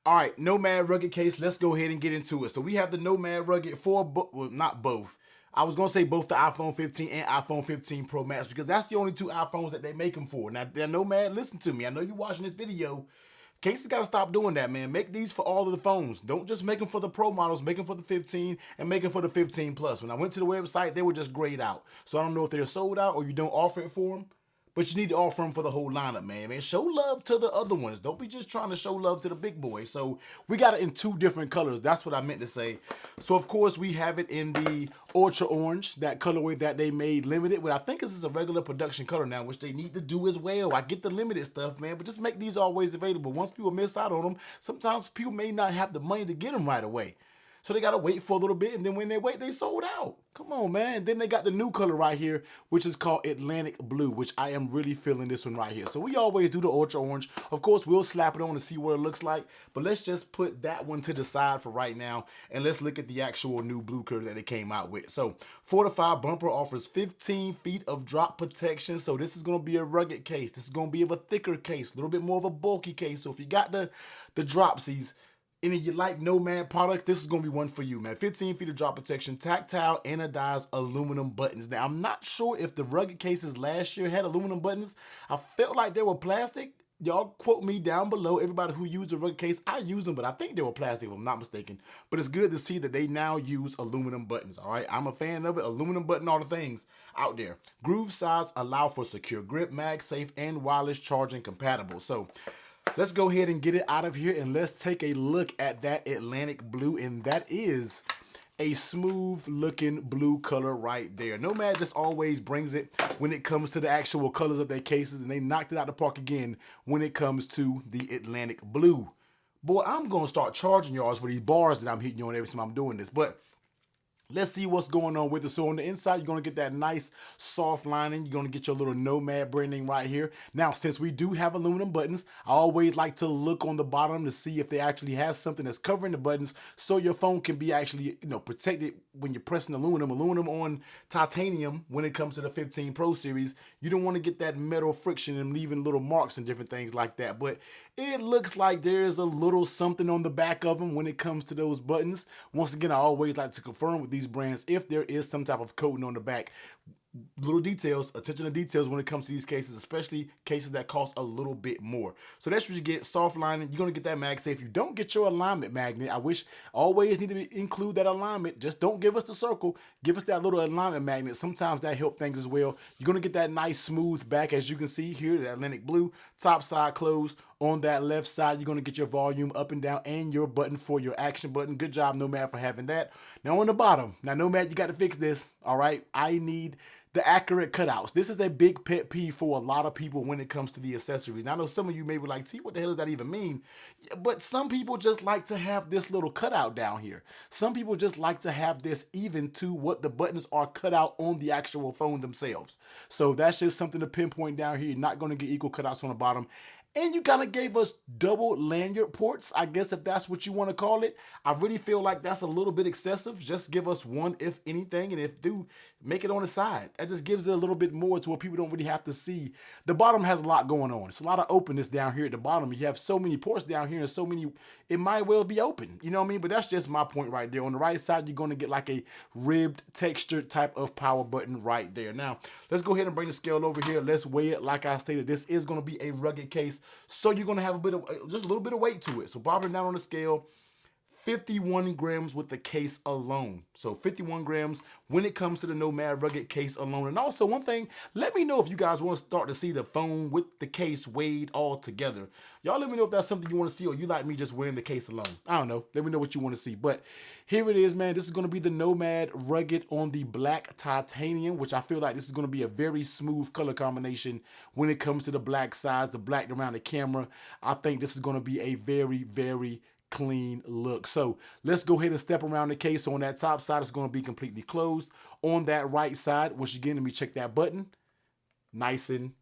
All right, Nomad Rugged Case. Let's go ahead and get into it. So we have the Nomad Rugged for, well, not both. I was gonna say both the iPhone 15 and iPhone 15 Pro Max because that's the only two iPhones that they make them for. Now, Nomad, listen to me. I know you're watching this video. Case has got to stop doing that, man. Make these for all of the phones. Don't just make them for the Pro models. Make them for the 15 and make them for the 15 Plus. When I went to the website, they were just grayed out. So I don't know if they're sold out or you don't offer it for them. But you need to offer them for the whole lineup, man. Show love to the other ones. Don't be just trying to show love to the big boys. So we got it in two different colors. That's what I meant to say. So of course we have it in the ultra orange, that colorway that they made limited. But I think this is a regular production color now, which they need to do as well. I get the limited stuff, man, but just make these always available. Once people miss out on them, sometimes people may not have the money to get them right away. So they gotta wait for a little bit, and then when they wait, they sold out. Come on, man. And then they got the new color right here, which is called Atlantic Blue, which I am really feeling this one right here. So we always do the ultra orange. Of course, we'll slap it on to see what it looks like, but let's just put that one to the side for right now, and let's look at the actual new blue color that it came out with. So Fortified bumper offers 15 feet of drop protection. So this is gonna be a rugged case. This is gonna be of a thicker case, a little bit more of a bulky case. So if you got the dropsies, and if you like Nomad products, this is going to be one for you, man. 15 feet of drop protection, tactile anodized aluminum buttons. Now, I'm not sure if the rugged cases last year had aluminum buttons. I felt like they were plastic. Y'all quote me down below. Everybody who used the rugged case, I use them, but I think they were plastic if I'm not mistaken. But it's good to see that they now use aluminum buttons, all right? I'm a fan of it. Aluminum button, all the things out there. Groove size allow for secure grip, MagSafe, and wireless charging compatible. So let's go ahead and get it out of here, and let's take a look at that Atlantic Blue, and that is a smooth looking blue color right there. Nomad just always brings it when it comes to the actual colors of their cases, and they knocked it out the park again when it comes to the Atlantic Blue. Boy, I'm gonna start charging y'all for these bars that I'm hitting you on every time I'm doing this, but let's see what's going on with it. So on the inside, you're going to get that nice soft lining. You're going to get your little Nomad branding right here. Now, since we do have aluminum buttons, I always like to look on the bottom to see if they actually has something that's covering the buttons so your phone can be actually, protected when you're pressing aluminum. Aluminum on titanium when it comes to the 15 Pro series. You don't want to get that metal friction and leaving little marks and different things like that. But it looks like there's a little something on the back of them when it comes to those buttons. Once again, I always like to confirm with these brands if there is some type of coating on the back. Little details, attention to details when it comes to these cases, especially cases that cost a little bit more. So that's what you get, soft lining. You're going to get that MagSafe. You don't get your alignment magnet. I wish always need to include that alignment. Just don't give us the circle. Give us that little alignment magnet. Sometimes that helps things as well. You're going to get that nice smooth back, as you can see here, the Atlantic Blue, top side closed. On that left side, you're going to get your volume up and down and your button for your action button. Good job, Nomad, for having that. Now on the bottom, now Nomad, you got to fix this, all right? I need the accurate cutouts. This is a big pet peeve for a lot of people when it comes to the accessories. Now, I know some of you may be like, T, what the hell does that even mean? But some people just like to have this little cutout down here. Some people just like to have this even to what the buttons are cut out on the actual phone themselves. So that's just something to pinpoint down here. You're not going to get equal cutouts on the bottom. And you kind of gave us double lanyard ports, I guess, if that's what you want to call it. I really feel like that's a little bit excessive. Just give us one, if anything, and if do, make it on the side. That just gives it a little bit more to where people don't really have to see. The bottom has a lot going on. It's a lot of openness down here at the bottom. You have so many ports down here and so many, it might well be open. You know what I mean? But that's just my point right there. On the right side, you're going to get like a ribbed textured type of power button right there. Now, let's go ahead and bring the scale over here. Let's weigh it. Like I stated, this is going to be a rugged case. So you're going to have a bit of, just a little bit of weight to it. So bobbing down on the scale, 51 grams with the case alone. So 51 grams when it comes to the Nomad Rugged Case alone. And also one thing, let me know if you guys want to start to see the phone with the case weighed all together. Y'all let me know if that's something you want to see, or you like me just wearing the case alone. I don't know. Let me know what you want to see. But here it is, man. This is going to be the Nomad Rugged on the black titanium, which I feel like this is going to be a very smooth color combination when it comes to the black sides, the black around the camera. I think this is going to be a very, very clean look. So let's go ahead and step around the case. So on that top side, it's going to be completely closed. On that right side, once again, let me check that button. Nice, and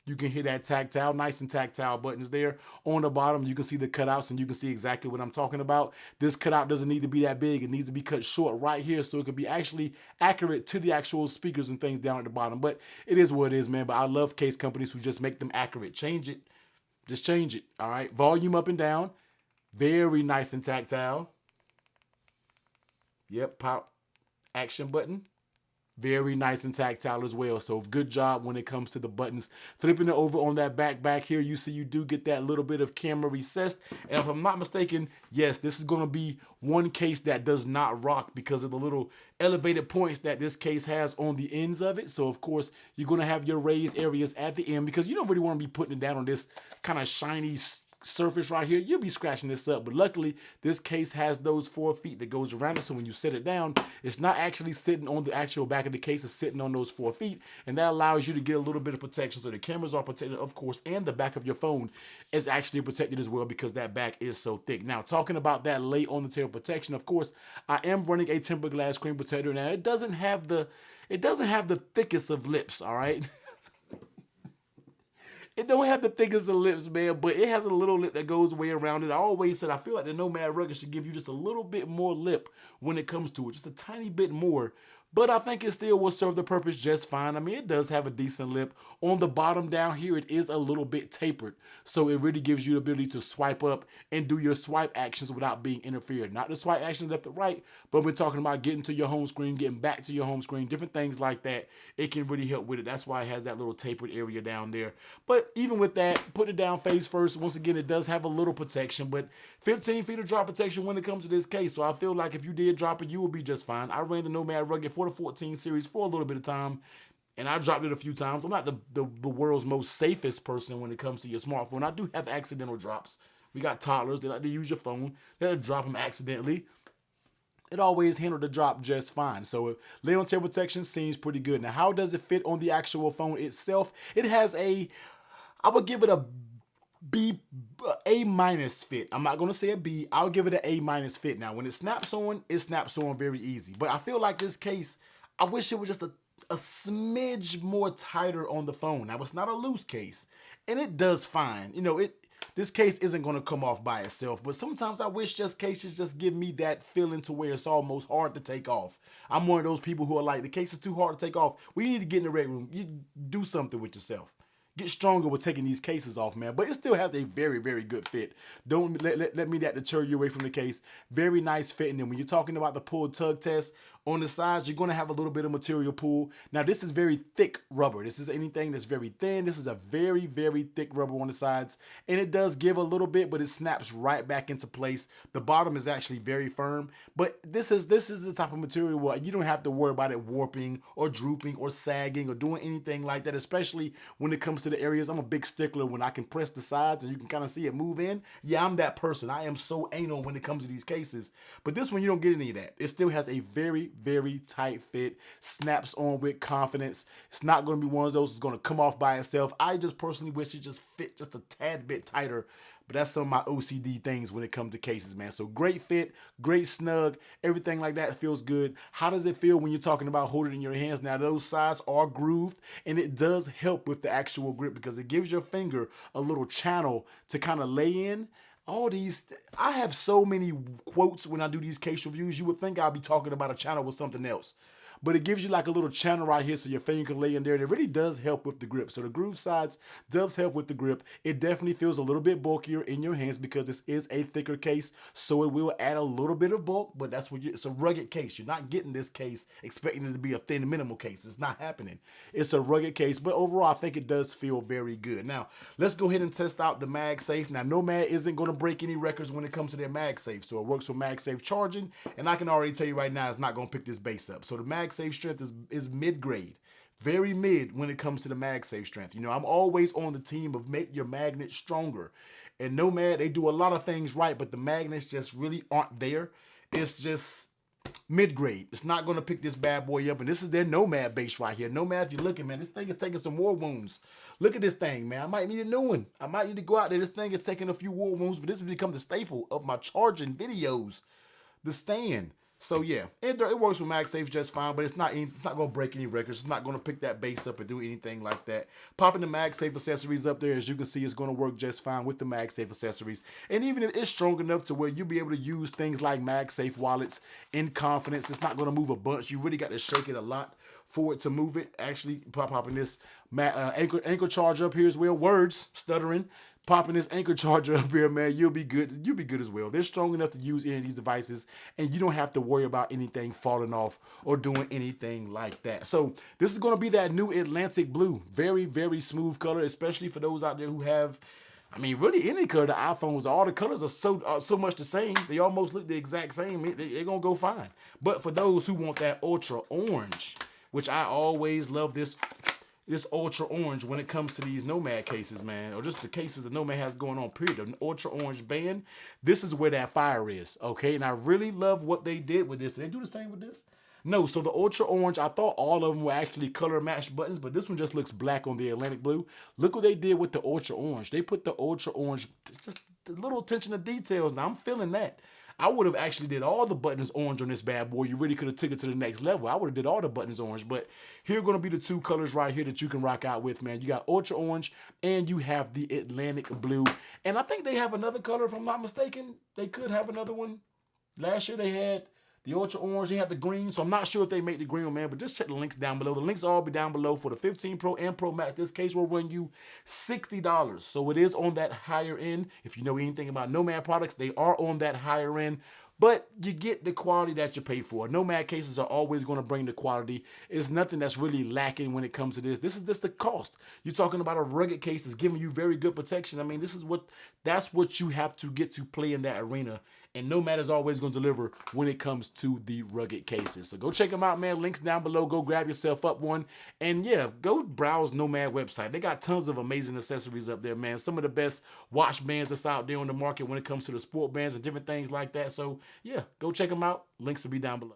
you can hear that tactile, nice and tactile buttons there. On the bottom, you can see the cutouts, and you can see exactly what I'm talking about. This cutout doesn't need to be that big. It needs to be cut short right here so it can be actually accurate to the actual speakers and things down at the bottom. But it is what it is, man. But I love case companies who just make them accurate. Change it. Just change it, all right? Volume up and down. Very nice and tactile. Yep, pop action button. Very nice and tactile as well. So good job when it comes to the buttons. Flipping it over on that back here, you see you do get that little bit of camera recessed. And if I'm not mistaken, yes, this is going to be one case that does not rock because of the little elevated points that this case has on the ends of it. So of course, you're going to have your raised areas at the end because you don't really want to be putting it down on this kind of shiny surface right here. You'll be scratching this up, but luckily this case has those 4 feet that goes around it, so when you set it down, it's not actually sitting on the actual back of the case, it's sitting on those 4 feet, and that allows you to get a little bit of protection. So the cameras are protected, of course, and the back of your phone is actually protected as well because that back is so thick. Now, talking about that lay on the table protection, of course, I am running a tempered glass screen protector. Now, it doesn't have the thickest of lips, all right? It don't have the thickest of lips, man, but it has a little lip that goes way around it. I always said I feel like the Nomad Rugged should give you just a little bit more lip when it comes to it, just a tiny bit more. But I think it still will serve the purpose just fine. I mean, it does have a decent lip. On the bottom down here, it is a little bit tapered. So it really gives you the ability to swipe up and do your swipe actions without being interfered. Not the swipe actions left to right, but we're talking about getting to your home screen, getting back to your home screen, different things like that. It can really help with it. That's why it has that little tapered area down there. But even with that, put it down face first. Once again, it does have a little protection, but 15 feet of drop protection when it comes to this case. So I feel like if you did drop it, you will be just fine. I ran the Nomad Rugged for the 14 series for a little bit of time, and I dropped it a few times. I'm not the world's most safest person when it comes to your smartphone. I do have accidental drops. We got toddlers. They like to use your phone. They'll drop them accidentally. It always handled the drop just fine. So lay on table protection seems pretty good. Now, how does it fit on the actual phone itself? It has I would give it A minus fit. I'm not gonna say a B. I'll give it an A minus fit. Now, when it snaps on very easy. But I feel like this case, I wish it was just a smidge more tighter on the phone. Now, it's not a loose case, and it does fine. You know, this case isn't gonna come off by itself, but sometimes I wish cases just give me that feeling to where it's almost hard to take off. I'm one of those people who are like, the case is too hard to take off. We need to get in the red room. You do something with yourself. Get stronger with taking these cases off, man. But it still has a very, very good fit. Don't let me that deter you away from the case. Very nice fit. And then when you're talking about the pull tug test, on the sides, you're going to have a little bit of material pull. Now, this is very thick rubber. This is anything that's very thin. This is a very, very thick rubber on the sides. And it does give a little bit, but it snaps right back into place. The bottom is actually very firm. But this is the type of material where you don't have to worry about it warping or drooping or sagging or doing anything like that, especially when it comes to the areas. I'm a big stickler when I can press the sides and you can kind of see it move in. Yeah, I'm that person. I am so anal when it comes to these cases. But this one, you don't get any of that. It still has a very, very tight fit, snaps on with confidence. It's not going to be one of those that's going to come off by itself. I just personally wish it just fit just a tad bit tighter, but that's some of my OCD things when it comes to cases, man. So great fit, great snug, everything like that feels good. How does it feel when you're talking about holding it in your hands? Now, those sides are grooved, and it does help with the actual grip because it gives your finger a little channel to kind of lay in. All these, I have so many quotes when I do these case reviews. You would think I'll be talking about a channel with something else. But it gives you like a little channel right here so your finger can lay in there. And it really does help with the grip. So the groove sides does help with the grip. It definitely feels a little bit bulkier in your hands because this is a thicker case. So it will add a little bit of bulk, but that's what it's a rugged case. You're not getting this case expecting it to be a thin minimal case. It's not happening. It's a rugged case, but overall I think it does feel very good. Now, let's go ahead and test out the MagSafe. Now, Nomad isn't going to break any records when it comes to their MagSafe. So it works with MagSafe charging, and I can already tell you right now it's not going to pick this base up. So the MagSafe strength is mid-grade, very mid when it comes to the MagSafe strength. You know, I'm always on the team of make your magnet stronger. And Nomad, they do a lot of things right, but the magnets just really aren't there. It's just mid-grade. It's not going to pick this bad boy up. And this is their Nomad base right here. Nomad, if you're looking, man, this thing is taking some war wounds. Look at this thing, man. I might need a new one. I might need to go out there. This thing is taking a few war wounds, but this has become the staple of my charging videos. The stand. So yeah, it works with MagSafe just fine, but it's not going to break any records. It's not going to pick that base up and do anything like that. Popping the MagSafe accessories up there, as you can see, is going to work just fine with the MagSafe accessories. And even if it's strong enough to where you'll be able to use things like MagSafe wallets in confidence, it's not going to move a bunch. You really got to shake it a lot for it to move it. Actually, popping this ankle charger up here as well. Words, stuttering. popping this anchor charger up here, man, you'll be good. You'll be good as well. They're strong enough to use any of these devices, and you don't have to worry about anything falling off or doing anything like that. So this is going to be that new Atlantic blue. Very, very smooth color, especially for those out there who have, I mean, really any color. The iPhones, all the colors are so much the same. They almost look the exact same. They're going to go fine. But for those who want that ultra orange, which I always love this ultra orange when it comes to these Nomad cases, man, or just the cases that Nomad has going on, period. An ultra orange band, this is where that fire is, okay? And I really love what they did with this. Did they do the same with this? No, so the ultra orange, I thought all of them were actually color matched buttons, but this one just looks black on the Atlantic blue. Look what they did with the ultra orange. They put the ultra orange, just the little attention to details. Now I'm feeling that. I would have actually did all the buttons orange on this bad boy. You really could have took it to the next level. I would have did all the buttons orange, but here are going to be the two colors right here that you can rock out with, man. You got ultra orange and you have the Atlantic blue. And I think they have another color, if I'm not mistaken. They could have another one. Last year they had the ultra orange, they had the green, so I'm not sure if they make the green one, man, but just check the links down below. The links will all be down below for the 15 Pro and Pro Max. This case will run you $60. So it is on that higher end. If you know anything about Nomad products, they are on that higher end. But you get the quality that you pay for. Nomad cases are always going to bring the quality. It's nothing that's really lacking when it comes to this. This is just the cost. You're talking about a rugged case that's giving you very good protection. I mean, that's what you have to get to play in that arena. And Nomad is always going to deliver when it comes to the rugged cases. So go check them out, man. Links down below. Go grab yourself up one. And yeah, go browse Nomad website. They got tons of amazing accessories up there, man. Some of the best watch bands that's out there on the market when it comes to the sport bands and different things like that. So yeah, go check them out. Links will be down below.